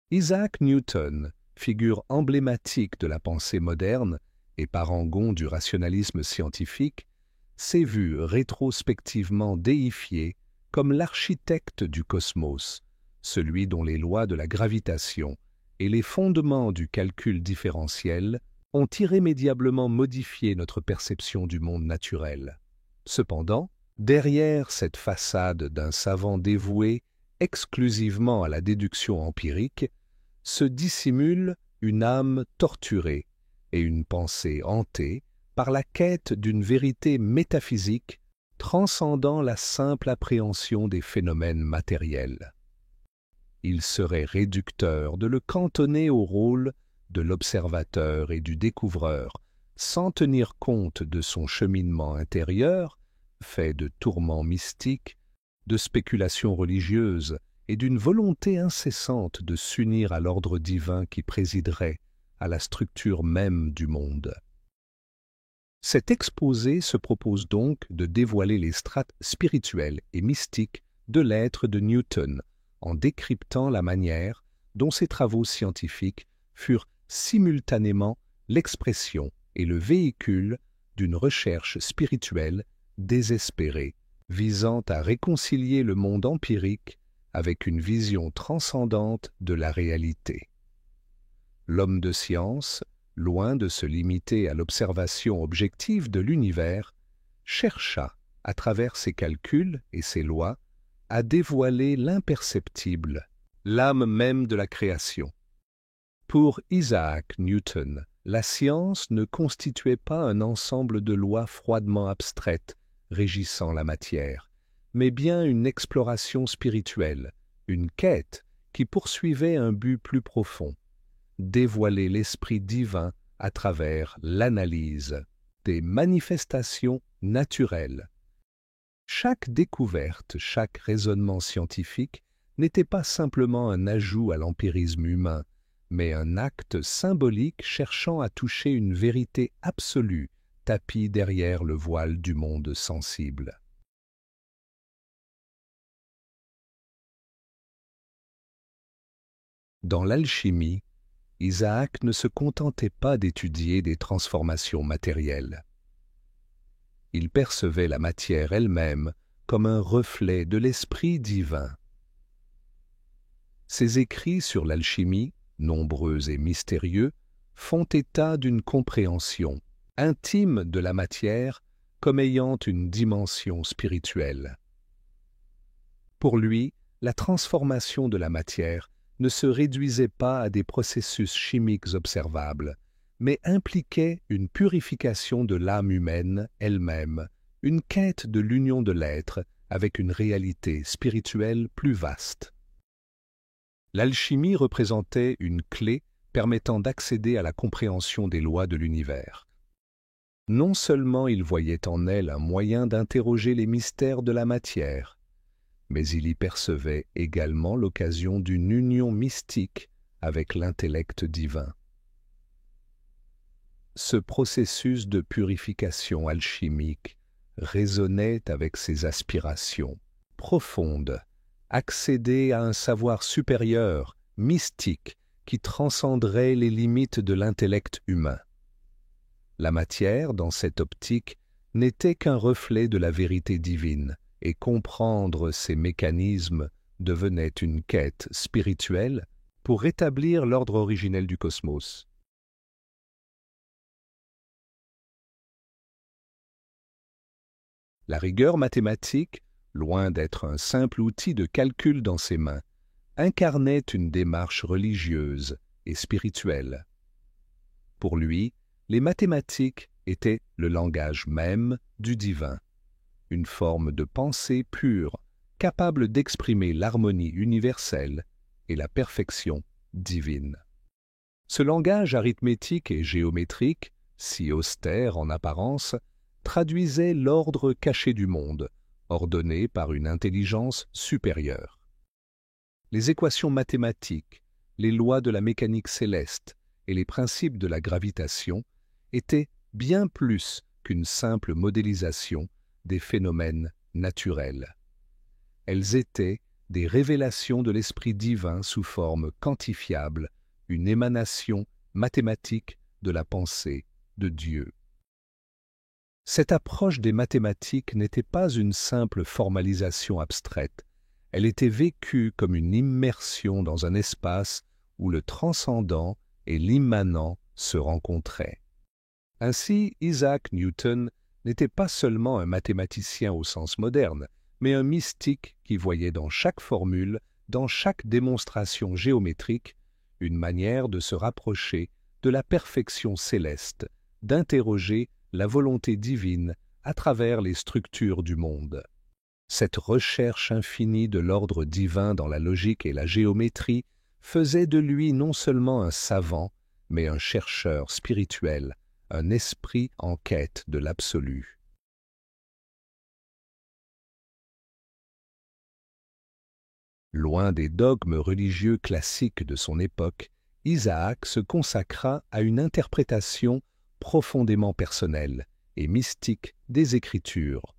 Isaac Newton, figure emblématique de la pensée moderne et parangon du rationalisme scientifique, s'est vu rétrospectivement déifié comme l'architecte du cosmos, celui dont les lois de la gravitation et les fondements du calcul différentiel ont irrémédiablement modifié notre perception du monde naturel. Cependant, derrière cette façade d'un savant dévoué exclusivement à la déduction empirique, se dissimule une âme torturée et une pensée hantée par la quête d'une vérité métaphysique transcendant la simple appréhension des phénomènes matériels. Il serait réducteur de le cantonner au rôle de l'observateur et du découvreur, sans tenir compte de son cheminement intérieur, fait de tourments mystiques, de spéculations religieuses et d'une volonté incessante de s'unir à l'ordre divin qui présiderait à la structure même du monde. Cet exposé se propose donc de dévoiler les strates spirituelles et mystiques de l'être de Newton, en décryptant la manière dont ses travaux scientifiques furent simultanément l'expression et le véhicule d'une recherche spirituelle désespérée, visant à réconcilier le monde empirique avec une vision transcendante de la réalité. L'homme de science, loin de se limiter à l'observation objective de l'univers, chercha, à travers ses calculs et ses lois, à dévoiler l'imperceptible, l'âme même de la création. Pour Isaac Newton, la science ne constituait pas un ensemble de lois froidement abstraites régissant la matière, mais bien une exploration spirituelle, une quête qui poursuivait un but plus profond, dévoiler l'esprit divin à travers l'analyse des manifestations naturelles. Chaque découverte, chaque raisonnement scientifique n'était pas simplement un ajout à l'empirisme humain, mais un acte symbolique cherchant à toucher une vérité absolue tapie derrière le voile du monde sensible. Dans l'alchimie, Isaac ne se contentait pas d'étudier des transformations matérielles. Il percevait la matière elle-même comme un reflet de l'esprit divin. Ses écrits sur l'alchimie, nombreux et mystérieux, font état d'une compréhension intime de la matière comme ayant une dimension spirituelle. Pour lui, la transformation de la matière ne se réduisait pas à des processus chimiques observables, mais impliquait une purification de l'âme humaine elle-même, une quête de l'union de l'être avec une réalité spirituelle plus vaste. L'alchimie représentait une clé permettant d'accéder à la compréhension des lois de l'univers. Non seulement il voyait en elle un moyen d'interroger les mystères de la matière, mais il y percevait également l'occasion d'une union mystique avec l'intellect divin. Ce processus de purification alchimique résonnait avec ses aspirations profondes, accéder à un savoir supérieur, mystique, qui transcenderait les limites de l'intellect humain. La matière, dans cette optique, n'était qu'un reflet de la vérité divine, et comprendre ces mécanismes devenait une quête spirituelle pour rétablir l'ordre originel du cosmos. La rigueur mathématique, loin d'être un simple outil de calcul dans ses mains, incarnait une démarche religieuse et spirituelle. Pour lui, les mathématiques étaient le langage même du divin, une forme de pensée pure, capable d'exprimer l'harmonie universelle et la perfection divine. Ce langage arithmétique et géométrique, si austère en apparence, traduisait l'ordre caché du monde, ordonné par une intelligence supérieure. Les équations mathématiques, les lois de la mécanique céleste et les principes de la gravitation étaient bien plus qu'une simple modélisation des phénomènes naturels. Elles étaient des révélations de l'Esprit divin sous forme quantifiable, une émanation mathématique de la pensée de Dieu. Cette approche des mathématiques n'était pas une simple formalisation abstraite, elle était vécue comme une immersion dans un espace où le transcendant et l'immanent se rencontraient. Ainsi, Isaac Newton n'était pas seulement un mathématicien au sens moderne, mais un mystique qui voyait dans chaque formule, dans chaque démonstration géométrique, une manière de se rapprocher de la perfection céleste, d'interroger la volonté divine à travers les structures du monde. Cette recherche infinie de l'ordre divin dans la logique et la géométrie faisait de lui non seulement un savant, mais un chercheur spirituel, un esprit en quête de l'absolu. Loin des dogmes religieux classiques de son époque, Isaac se consacra à une interprétation profondément personnelle et mystique des Écritures,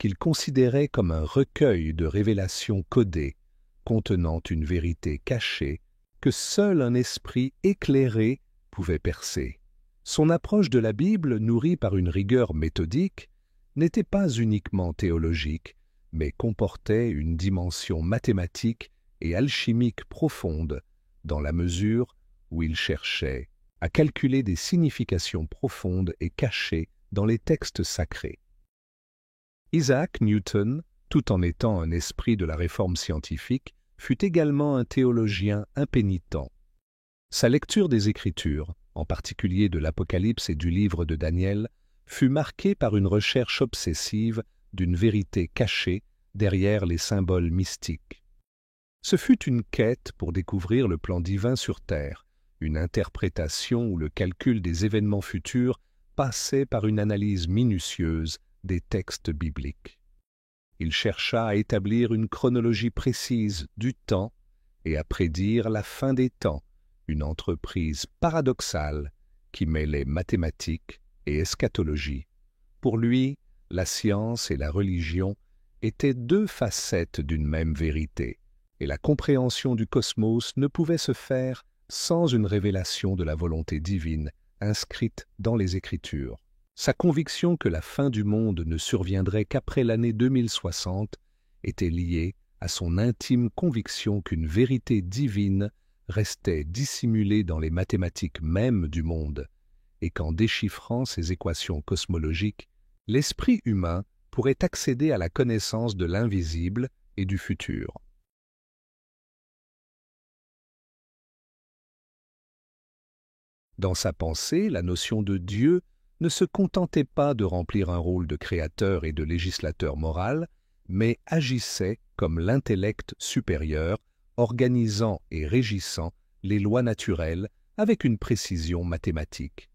qu'il considérait comme un recueil de révélations codées, contenant une vérité cachée que seul un esprit éclairé pouvait percer. Son approche de la Bible, nourrie par une rigueur méthodique, n'était pas uniquement théologique, mais comportait une dimension mathématique et alchimique profonde, dans la mesure où il cherchait à calculer des significations profondes et cachées dans les textes sacrés. Isaac Newton, tout en étant un esprit de la réforme scientifique, fut également un théologien impénitent. Sa lecture des Écritures, en particulier de l'Apocalypse et du livre de Daniel, fut marquée par une recherche obsessive d'une vérité cachée derrière les symboles mystiques. Ce fut une quête pour découvrir le plan divin sur terre, une interprétation où le calcul des événements futurs passait par une analyse minutieuse des textes bibliques. Il chercha à établir une chronologie précise du temps et à prédire la fin des temps, une entreprise paradoxale qui mêlait mathématiques et eschatologie. Pour lui, la science et la religion étaient deux facettes d'une même vérité, et la compréhension du cosmos ne pouvait se faire sans une révélation de la volonté divine inscrite dans les Écritures. Sa conviction que la fin du monde ne surviendrait qu'après l'année 2060 était liée à son intime conviction qu'une vérité divine restait dissimulée dans les mathématiques mêmes du monde, et qu'en déchiffrant ces équations cosmologiques, l'esprit humain pourrait accéder à la connaissance de l'invisible et du futur. Dans sa pensée, la notion de Dieu ne se contentait pas de remplir un rôle de créateur et de législateur moral, mais agissait comme l'intellect supérieur, organisant et régissant les lois naturelles avec une précision mathématique.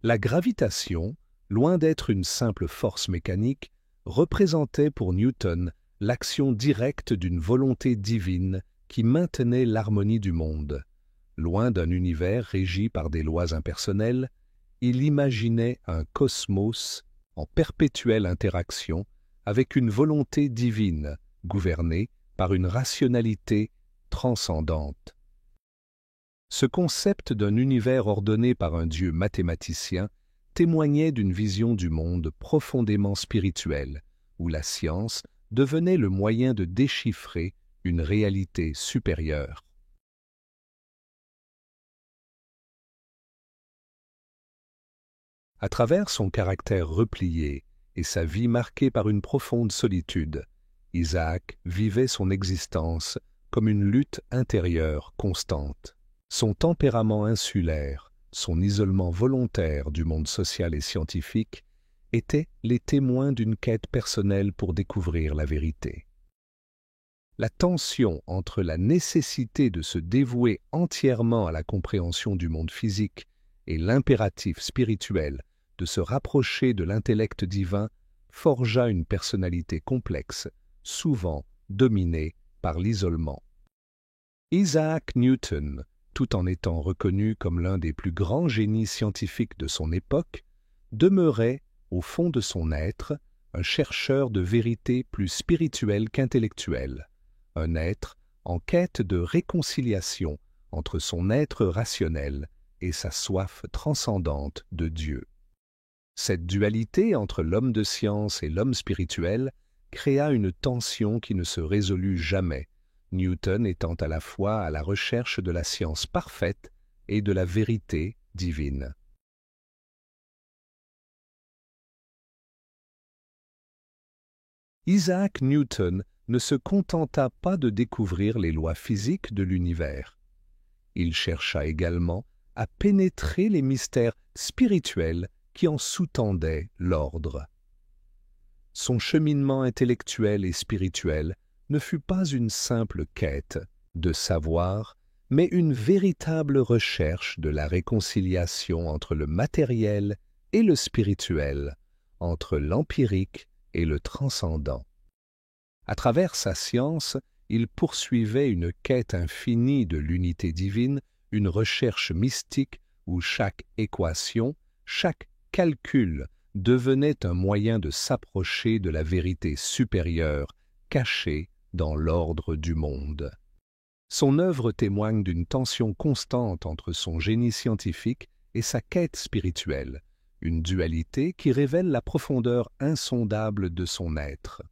La gravitation, loin d'être une simple force mécanique, représentait pour Newton l'action directe d'une volonté divine qui maintenait l'harmonie du monde. Loin d'un univers régi par des lois impersonnelles, il imaginait un cosmos en perpétuelle interaction avec une volonté divine, gouvernée par une rationalité transcendante. Ce concept d'un univers ordonné par un Dieu mathématicien témoignait d'une vision du monde profondément spirituelle, où la science devenait le moyen de déchiffrer une réalité supérieure. À travers son caractère replié et sa vie marquée par une profonde solitude, Isaac vivait son existence comme une lutte intérieure constante. Son tempérament insulaire, son isolement volontaire du monde social et scientifique étaient les témoins d'une quête personnelle pour découvrir la vérité. La tension entre la nécessité de se dévouer entièrement à la compréhension du monde physique et l'impératif spirituel de se rapprocher de l'intellect divin forgea une personnalité complexe, souvent dominée par l'isolement. Isaac Newton, tout en étant reconnu comme l'un des plus grands génies scientifiques de son époque, demeurait, au fond de son être, un chercheur de vérité plus spirituelle qu'intellectuelle, un être en quête de réconciliation entre son être rationnel et sa soif transcendante de Dieu. Cette dualité entre l'homme de science et l'homme spirituel créa une tension qui ne se résolut jamais, Newton étant à la fois à la recherche de la science parfaite et de la vérité divine. Isaac Newton ne se contenta pas de découvrir les lois physiques de l'univers. Il chercha également à pénétrer les mystères spirituels qui en sous-tendaient l'ordre. Son cheminement intellectuel et spirituel ne fut pas une simple quête de savoir, mais une véritable recherche de la réconciliation entre le matériel et le spirituel, entre l'empirique et le transcendant. À travers sa science, il poursuivait une quête infinie de l'unité divine, une recherche mystique où chaque équation, chaque calcul devenait un moyen de s'approcher de la vérité supérieure cachée dans l'ordre du monde. Son œuvre témoigne d'une tension constante entre son génie scientifique et sa quête spirituelle, une dualité qui révèle la profondeur insondable de son être.